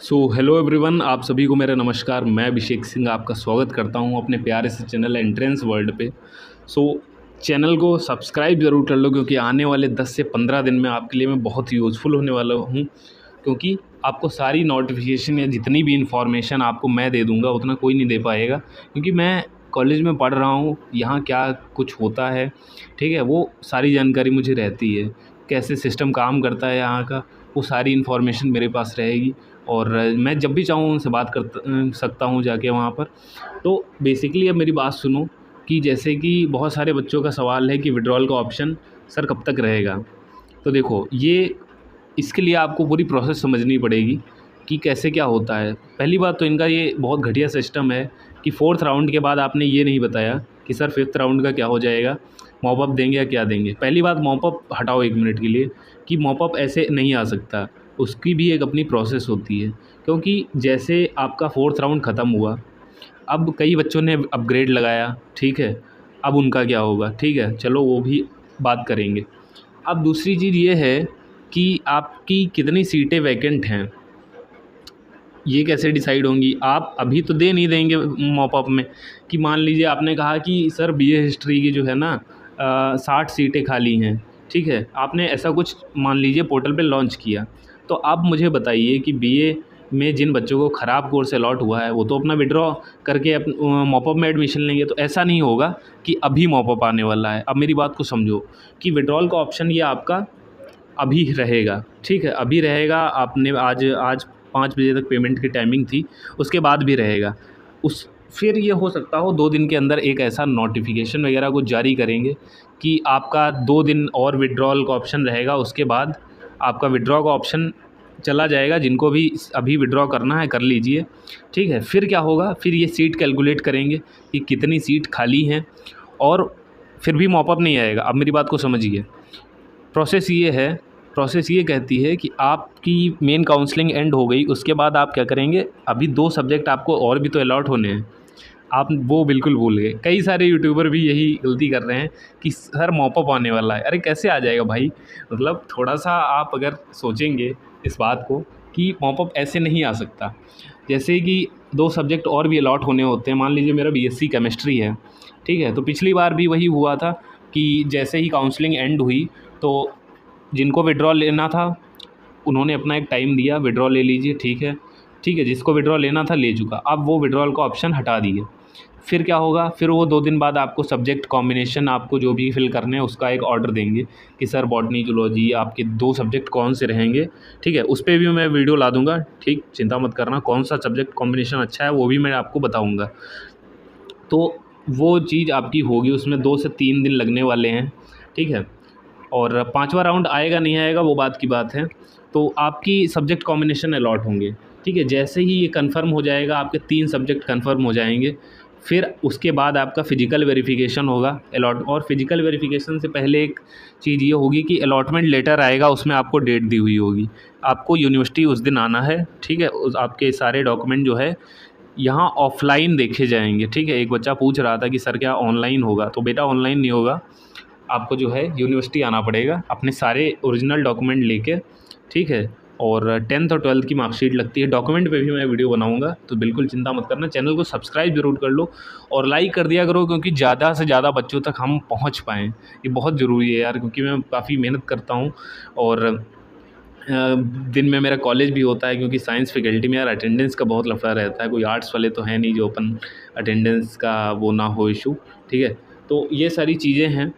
Hello everyone, आप सभी को मेरा नमस्कार। मैं अभिषेक सिंह आपका स्वागत करता हूं अपने प्यारे से चैनल एंट्रेंस वर्ल्ड पे। सो चैनल को सब्सक्राइब ज़रूर कर लो, क्योंकि आने वाले 10 से 15 दिन में आपके लिए मैं बहुत यूज़फुल होने वाला हूं। क्योंकि आपको सारी नोटिफिकेशन या जितनी भी इंफॉर्मेशन आपको मैं दे दूंगा उतना कोई नहीं दे पाएगा, क्योंकि मैं कॉलेज में पढ़ रहा हूँ, यहाँ क्या कुछ होता है, ठीक है, वो सारी जानकारी मुझे रहती है। कैसे सिस्टम काम करता है यहाँ का, वो सारी इन्फॉर्मेशन मेरे पास रहेगी। और मैं जब भी चाहूँ उनसे बात कर सकता हूँ जाके वहाँ पर। तो बेसिकली अब मेरी बात सुनो, कि जैसे कि बहुत सारे बच्चों का सवाल है कि विड्रॉल का ऑप्शन सर कब तक रहेगा। तो देखो, ये इसके लिए आपको पूरी प्रोसेस समझनी पड़ेगी कि कैसे क्या होता है। पहली बात तो इनका ये बहुत घटिया सिस्टम है कि 4th राउंड के बाद आपने ये नहीं बताया कि सर 5th राउंड का क्या हो जाएगा, मॉपअप देंगे या क्या देंगे। पहली बात, मॉपअप हटाओ 1 मिनट के लिए, कि मॉपअप ऐसे नहीं आ सकता, उसकी भी एक अपनी प्रोसेस होती है। क्योंकि जैसे आपका 4th राउंड ख़त्म हुआ, अब कई बच्चों ने अपग्रेड लगाया, ठीक है, अब उनका क्या होगा, ठीक है, चलो वो भी बात करेंगे। अब दूसरी चीज़ ये है कि आपकी कितनी सीटें वैकेंट हैं, ये कैसे डिसाइड होंगी। आप अभी तो दे नहीं देंगे मॉपअप में, कि मान लीजिए आपने कहा कि सर बीए हिस्ट्री की जो है ना 60 सीटें खाली हैं, ठीक है, आपने ऐसा कुछ मान लीजिए पोर्टल पे लॉन्च किया। तो आप मुझे बताइए कि बीए में जिन बच्चों को ख़राब कोर्स अलॉट हुआ है वो तो अपना विड्रॉ करके मॉपअप में एडमिशन लेंगे। तो ऐसा नहीं होगा कि अभी मॉपअप आने वाला है। अब मेरी बात को समझो कि विड्रॉल का ऑप्शन ये आपका अभी रहेगा, ठीक है, अभी रहेगा। आपने आज आज 5 बजे तक पेमेंट की टाइमिंग थी, उसके बाद भी रहेगा। उस फिर ये हो सकता हो 2 दिन के अंदर एक ऐसा नोटिफिकेशन वगैरह कुछ जारी करेंगे कि आपका 2 दिन और विड्रॉल का ऑप्शन रहेगा, उसके बाद आपका विड्रॉ का ऑप्शन चला जाएगा। जिनको भी अभी विड्रॉ करना है कर लीजिए, ठीक है। फिर क्या होगा, फिर ये सीट कैलकुलेट करेंगे कि कितनी सीट खाली हैं, और फिर भी मॉपअप नहीं आएगा। अब मेरी बात को समझिए, प्रोसेस ये है, प्रोसेस ये कहती है कि आपकी मेन काउंसलिंग एंड हो गई, उसके बाद आप क्या करेंगे, अभी 2 सब्जेक्ट आपको और भी तो अलॉट होने हैं, आप वो बिल्कुल भूल गए। कई सारे यूट्यूबर भी यही गलती कर रहे हैं कि सर मॉपअप आने वाला है। अरे कैसे आ जाएगा भाई, मतलब थोड़ा सा आप अगर सोचेंगे इस बात को कि मॉपअप ऐसे नहीं आ सकता। जैसे कि 2 सब्जेक्ट और भी अलॉट होने होते हैं, मान लीजिए मेरा बीएससी केमिस्ट्री है, ठीक है, तो पिछली बार भी वही हुआ था कि जैसे ही काउंसलिंग एंड हुई तो जिनको विड्रॉ लेना था उन्होंने अपना एक टाइम दिया, विड्रॉ ले लीजिए, ठीक है, ठीक है, जिसको विड्रॉ लेना था ले चुका, अब वो विड्रॉल का ऑप्शन हटा दिए। फिर क्या होगा, फिर वो 2 दिन बाद आपको सब्जेक्ट कॉम्बिनेशन आपको जो भी फिल करने हैं उसका एक ऑर्डर देंगे कि सर बॉटनी जूलॉजी आपके 2 सब्जेक्ट कौन से रहेंगे, ठीक है। उस पर भी मैं वीडियो ला दूंगा, ठीक, चिंता मत करना, कौन सा सब्जेक्ट कॉम्बिनेशन अच्छा है वो भी मैं आपको बताऊँगा। तो वो चीज़ आपकी होगी, उसमें 2 से 3 दिन लगने वाले हैं, ठीक है। और 5वां राउंड आएगा नहीं आएगा वो बात की बात है। तो आपकी सब्जेक्ट कॉम्बिनेशन अलॉट होंगे, ठीक है। जैसे ही ये कंफर्म हो जाएगा, आपके 3 सब्जेक्ट कंफर्म हो जाएंगे, फिर उसके बाद आपका फ़िज़िकल वेरिफिकेशन होगा अलॉट। और फिज़िकल वेरिफिकेशन से पहले एक चीज़ ये होगी कि अलॉटमेंट लेटर आएगा, उसमें आपको डेट दी हुई होगी, आपको यूनिवर्सिटी उस दिन आना है, ठीक है। उस आपके सारे डॉक्यूमेंट जो है यहाँ ऑफ़लाइन देखे जाएंगे, ठीक है। एक बच्चा पूछ रहा था कि सर क्या ऑनलाइन होगा, तो बेटा ऑनलाइन नहीं होगा, आपको जो है यूनिवर्सिटी आना पड़ेगा अपने सारे ओरिजिनल डॉक्यूमेंट लेके, ठीक है। और 10th और 12th की मार्कशीट लगती है, डॉक्यूमेंट पे भी मैं वीडियो बनाऊंगा, तो बिल्कुल चिंता मत करना। चैनल को सब्सक्राइब जरूर कर लो और लाइक कर दिया करो, क्योंकि ज़्यादा से ज़्यादा बच्चों तक हम पहुंच पाएँ, ये बहुत ज़रूरी है यार। क्योंकि मैं काफ़ी मेहनत करता हूँ और दिन में मेरा कॉलेज भी होता है, क्योंकि साइंस फैकल्टी में यार अटेंडेंस का बहुत लफड़ा रहता है। कोई आर्ट्स वाले तो हैं नहीं जो ओपन अटेंडेंस का वो ना हो इशू, ठीक है। तो ये सारी चीज़ें हैं,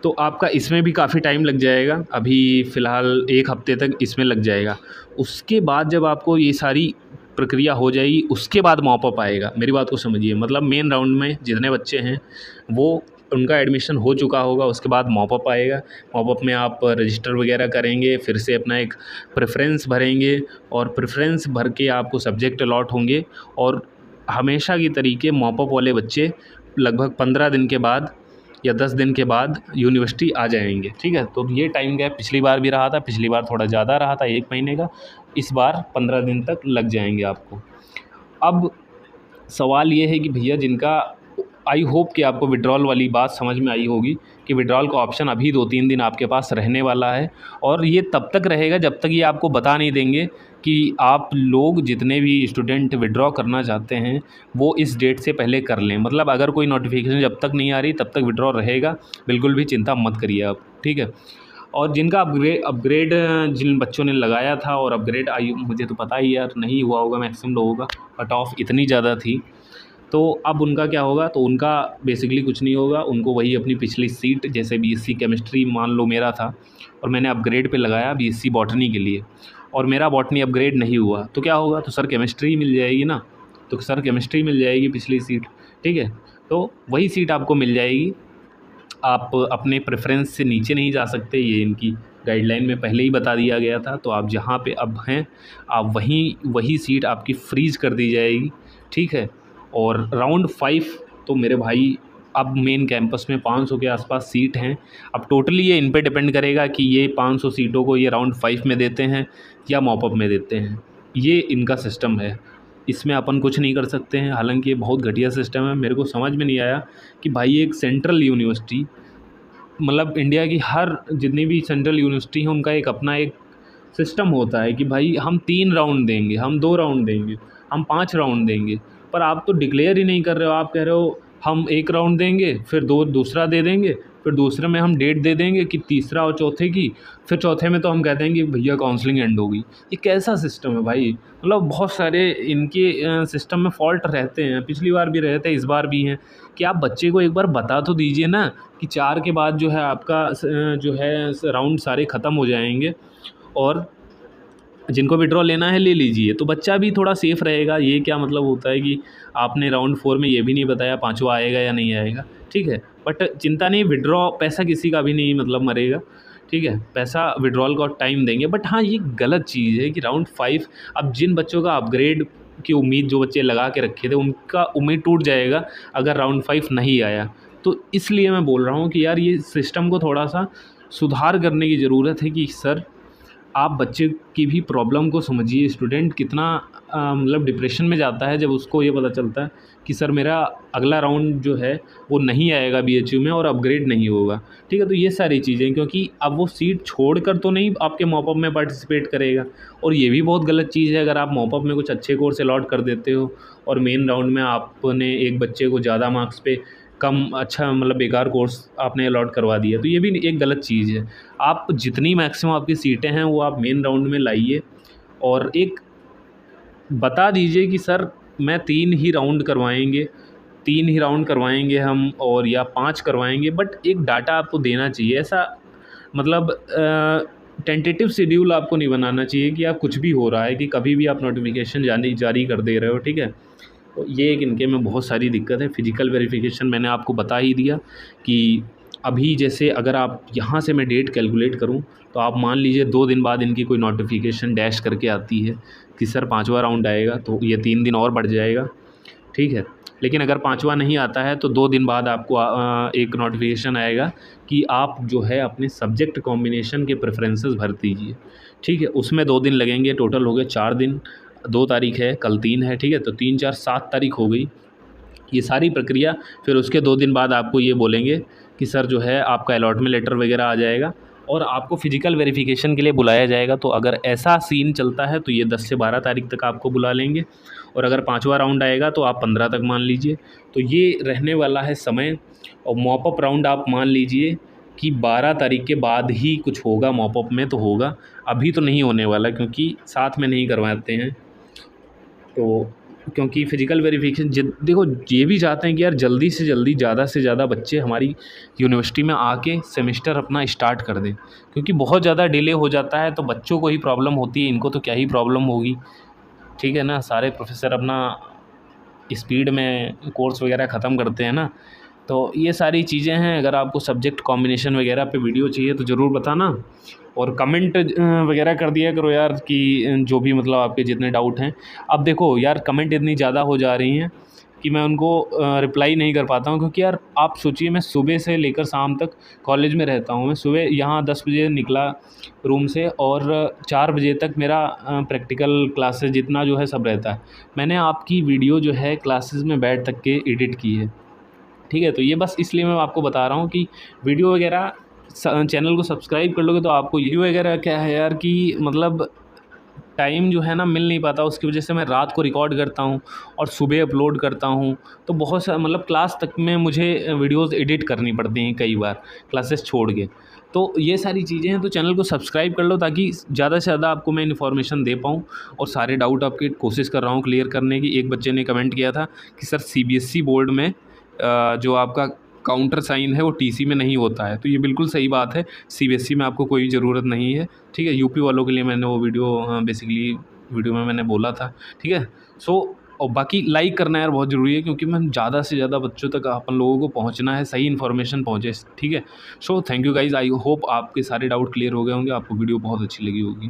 तो आपका इसमें भी काफ़ी टाइम लग जाएगा। अभी फ़िलहाल 1 हफ़्ते तक इसमें लग जाएगा। उसके बाद जब आपको ये सारी प्रक्रिया हो जाएगी, उसके बाद मॉपअप आएगा। मेरी बात को समझिए, मतलब मेन राउंड में जितने बच्चे हैं वो उनका एडमिशन हो चुका होगा, उसके बाद मॉपअप आएगा। मॉपअप में आप रजिस्टर वगैरह करेंगे, फिर से अपना एक प्रेफरेंस भरेंगे, और प्रेफरेंस भर के आपको सब्जेक्ट अलॉट होंगे। और हमेशा की तरीके मॉपअप वाले बच्चे लगभग 15 दिन के बाद या 10 दिन के बाद यूनिवर्सिटी आ जाएंगे, ठीक है। तो ये टाइम गैप पिछली बार भी रहा था, पिछली बार थोड़ा ज़्यादा रहा था 1 महीने का, इस बार 15 दिन तक लग जाएंगे आपको। अब सवाल ये है कि भैया जिनका आई होप कि आपको विड्रॉल वाली बात समझ में आई होगी कि विड्रॉल का ऑप्शन अभी 2-3 दिन आपके पास रहने वाला है, और ये तब तक रहेगा जब तक ये आपको बता नहीं देंगे कि आप लोग जितने भी स्टूडेंट विड्रॉ करना चाहते हैं वो इस डेट से पहले कर लें। मतलब अगर कोई नोटिफिकेशन जब तक नहीं आ रही तब तक विड्रॉ रहेगा, बिल्कुल भी चिंता मत करिए आप, ठीक है। और जिनका अपग्रेड जिन बच्चों ने लगाया था और अपग्रेड आई, मुझे तो पता ही यार नहीं हुआ होगा मैक्सिमम लोगों का, कट ऑफ इतनी ज़्यादा थी, तो अब उनका क्या होगा, तो उनका बेसिकली कुछ नहीं होगा, उनको वही अपनी पिछली सीट, जैसे बीएससी केमिस्ट्री मान लो मेरा था और मैंने अपग्रेड पे लगाया बीएससी बॉटनी के लिए, और मेरा बॉटनी अपग्रेड नहीं हुआ, तो क्या होगा, तो सर केमिस्ट्री मिल जाएगी ना, तो सर केमिस्ट्री मिल जाएगी पिछली सीट, ठीक है। तो वही सीट आपको मिल जाएगी, आप अपने प्रेफरेंस से नीचे नहीं जा सकते, ये इनकी गाइडलाइन में पहले ही बता दिया गया था। तो आप जहाँ पे अब हैं आप वही सीट आपकी फ्रीज़ कर दी जाएगी, ठीक है। और राउंड 5 तो मेरे भाई अब मेन कैंपस में 500 के आसपास सीट हैं। अब टोटली ये इन पे डिपेंड करेगा कि ये 500 सीटों को ये राउंड 5 में देते हैं या मॉपअप में देते हैं, ये इनका सिस्टम है, इसमें अपन कुछ नहीं कर सकते हैं। हालांकि ये बहुत घटिया सिस्टम है, मेरे को समझ में नहीं आया कि भाई एक सेंट्रल यूनिवर्सिटी, मतलब इंडिया की हर जितनी भी सेंट्रल यूनिवर्सिटी है उनका एक अपना एक सिस्टम होता है कि भाई हम 3 राउंड देंगे, हम 2 राउंड देंगे, हम 5 राउंड देंगे, पर आप तो डिक्लेयर ही नहीं कर रहे हो। आप कह रहे हो हम 1 राउंड देंगे, फिर दूसरा दे देंगे, फिर दूसरे में हम डेट दे देंगे कि तीसरा और चौथे की, फिर चौथे में तो हम कहते हैं कि भैया काउंसलिंग एंड होगी। ये कैसा सिस्टम है भाई, मतलब बहुत सारे इनके सिस्टम में फॉल्ट रहते हैं, पिछली बार भी रहे थे, इस बार भी हैं, कि आप बच्चे को एक बार बता तो दीजिए ना कि 4 के बाद जो है आपका जो है राउंड सारे ख़त्म हो जाएंगे और जिनको विड्रॉ लेना है ले लीजिए, तो बच्चा भी थोड़ा सेफ़ रहेगा। ये क्या मतलब होता है कि आपने राउंड 4 में ये भी नहीं बताया 5वां आएगा या नहीं आएगा, ठीक है। बट चिंता नहीं, विड्रॉ पैसा किसी का भी नहीं मतलब मरेगा, ठीक है, पैसा विड्रॉल का टाइम देंगे। बट हाँ, ये गलत चीज़ है कि राउंड 5, अब जिन बच्चों का अपग्रेड की उम्मीद जो बच्चे लगा के रखे थे उनका उम्मीद टूट जाएगा अगर राउंड 5 नहीं आया। तो इसलिए मैं बोल रहा हूँ कि यार ये सिस्टम को थोड़ा सा सुधार करने की ज़रूरत है कि सर आप बच्चे की भी प्रॉब्लम को समझिए। स्टूडेंट कितना मतलब डिप्रेशन में जाता है जब उसको ये पता चलता है कि सर मेरा अगला राउंड जो है वो नहीं आएगा बीएचयू में और अपग्रेड नहीं होगा, ठीक है। तो ये सारी चीज़ें, क्योंकि अब वो सीट छोड़कर तो नहीं आपके मॉपअप में पार्टिसिपेट करेगा, और ये भी बहुत गलत चीज़ है अगर आप मॉपअप में कुछ अच्छे कोर्स अलॉट कर देते हो और मेन राउंड में आपने एक बच्चे को ज़्यादा मार्क्स पे कम अच्छा मतलब बेकार कोर्स आपने अलॉट करवा दिया, तो ये भी एक गलत चीज़ है। आप जितनी मैक्सिमम आपकी सीटें हैं वो आप मेन राउंड में लाइए और एक बता दीजिए कि सर मैं 3 ही राउंड करवाएंगे, 3 ही राउंड करवाएंगे हम, और या 5 करवाएंगे, बट एक डाटा आपको देना चाहिए। ऐसा मतलब टेंटेटिव शेड्यूल आपको नहीं बनाना चाहिए कि आप कुछ भी हो रहा है कि कभी भी आप नोटिफिकेशन जारी कर दे रहे हो, ठीक है। तो ये एक इनके में बहुत सारी दिक्कत है। फिजिकल वेरिफिकेशन मैंने आपको बता ही दिया कि अभी जैसे अगर आप यहाँ से मैं डेट कैलकुलेट करूँ तो आप मान लीजिए 2 दिन बाद इनकी कोई नोटिफिकेशन डैश करके आती है कि सर 5वां राउंड आएगा, तो ये 3 दिन और बढ़ जाएगा, ठीक है। लेकिन अगर 5वां नहीं आता है तो 2 दिन बाद आपको एक नोटिफिकेशन आएगा कि आप जो है अपने सब्जेक्ट कॉम्बिनेशन के प्रेफरेंसेस भर दीजिए, ठीक है। उसमें 2 दिन लगेंगे, टोटल हो गए 4 दिन, 2 तारीख है, कल 3 है, ठीक है। तो 3, 4, 7 तारीख हो गई ये सारी प्रक्रिया। फिर उसके 2 दिन बाद आपको ये बोलेंगे कि सर जो है आपका अलॉटमेंट लेटर वगैरह आ जाएगा और आपको फ़िज़िकल वेरिफिकेशन के लिए बुलाया जाएगा। तो अगर ऐसा सीन चलता है तो ये 10 से 12 तारीख तक आपको बुला लेंगे, और अगर 5वां राउंड आएगा तो आप 15 तक मान लीजिए। तो ये रहने वाला है समय। और मॉपअप राउंड आप मान लीजिए कि 12 तारीख के बाद ही कुछ होगा, मॉपअप में तो होगा, अभी तो नहीं होने वाला क्योंकि साथ में नहीं करवाते हैं। तो क्योंकि फ़िज़िकल वेरिफिकेशन देखो ये भी चाहते हैं कि यार जल्दी से जल्दी ज़्यादा से ज़्यादा बच्चे हमारी यूनिवर्सिटी में आके सेमेस्टर अपना स्टार्ट कर दें, क्योंकि बहुत ज़्यादा डिले हो जाता है तो बच्चों को ही प्रॉब्लम होती है, इनको तो क्या ही प्रॉब्लम होगी, ठीक है ना। सारे प्रोफेसर अपना स्पीड में कोर्स वगैरह ख़त्म करते हैं ना। तो ये सारी चीज़ें हैं। अगर आपको सब्जेक्ट कॉम्बिनेशन वगैरह पे वीडियो चाहिए तो ज़रूर बताना, और कमेंट वगैरह कर दिया करो यार कि जो भी मतलब आपके जितने डाउट हैं। अब देखो यार कमेंट इतनी ज़्यादा हो जा रही हैं कि मैं उनको रिप्लाई नहीं कर पाता हूँ, क्योंकि यार आप सोचिए मैं सुबह से लेकर शाम तक कॉलेज में रहता हूँ। मैं सुबह यहाँ 10 बजे निकला रूम से और 4 बजे तक मेरा प्रैक्टिकल क्लासेस जितना जो है सब रहता है। मैंने आपकी वीडियो जो है क्लासेस में बैठ तक के एडिट की है, ठीक है। तो ये बस इसलिए मैं आपको बता रहा हूँ कि वीडियो वगैरह चैनल को सब्सक्राइब कर लोगे तो आपको वीडियो वगैरह क्या है यार कि मतलब टाइम जो है ना मिल नहीं पाता, उसकी वजह से मैं रात को रिकॉर्ड करता हूँ और सुबह अपलोड करता हूँ। तो बहुत सा मतलब क्लास तक में मुझे वीडियोस एडिट करनी पड़ती हैं कई बार क्लासेस छोड़ के। तो ये सारी चीज़ें हैं, तो चैनल को सब्सक्राइब कर लो ताकि ज़्यादा से ज़्यादा आपको मैं इन्फॉर्मेशन दे पाऊँ और सारे डाउट आपके कोशिश कर रहा हूँ क्लियर करने की। एक बच्चे ने कमेंट किया था कि सर सीबीएसई बोर्ड में जो आपका काउंटर साइन है वो टीसी में नहीं होता है, तो ये बिल्कुल सही बात है। सीबीएसई में आपको कोई ज़रूरत नहीं है, ठीक है। यूपी वालों के लिए मैंने वो वीडियो बेसिकली वीडियो में मैंने बोला था, ठीक है। सो और बाकी लाइक करना यार बहुत ज़रूरी है, क्योंकि मैं ज़्यादा से ज़्यादा बच्चों तक अपन लोगों को पहुंचना है, सही इन्फॉर्मेशन पहुंचे, ठीक है। So thank you guys, I hope आपके सारे डाउट क्लियर हो गए होंगे, आपको वीडियो बहुत अच्छी लगी होगी।